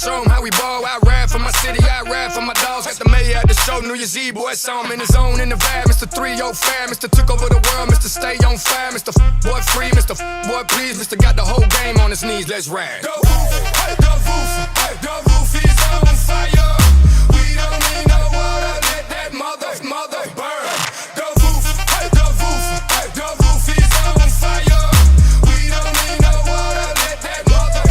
show 'em how we ball. I ride for my city, I ride for my dogs. At the mayor at the show, New Year's Eve, boy, saw him in his zone, in the vibe. Mr. 305, Mr. took over the world, Mr. Stay on fire, Mr. Boy free, Mr. Boy please, Mr. got the whole game on his knees. Let's ride. The roof, hey, the roof, hey, the roof is on fire. We don't need no water, let that mother burn. The roof, hey, the roof, hey, the roof is on fire. We don't need no water, let that mother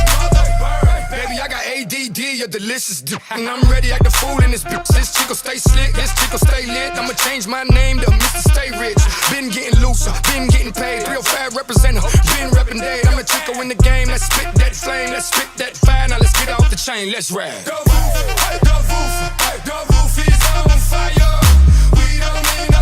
burn. Baby, I got ADD, you're delicious, and I'm ready act the fool in this bitch. This chick gon' stay slick, this chick gon' stay lit. I'ma change my name to Mr. Stay Rich. Been getting looser, been getting paid. 305 representer, been reppin' Dade. I'm a chico in the game, let's spit that flame, let's spit that fire. Now let's get off the chain, let's ride. The roof, hey, the roof, hey, the roof is on fire. We don't need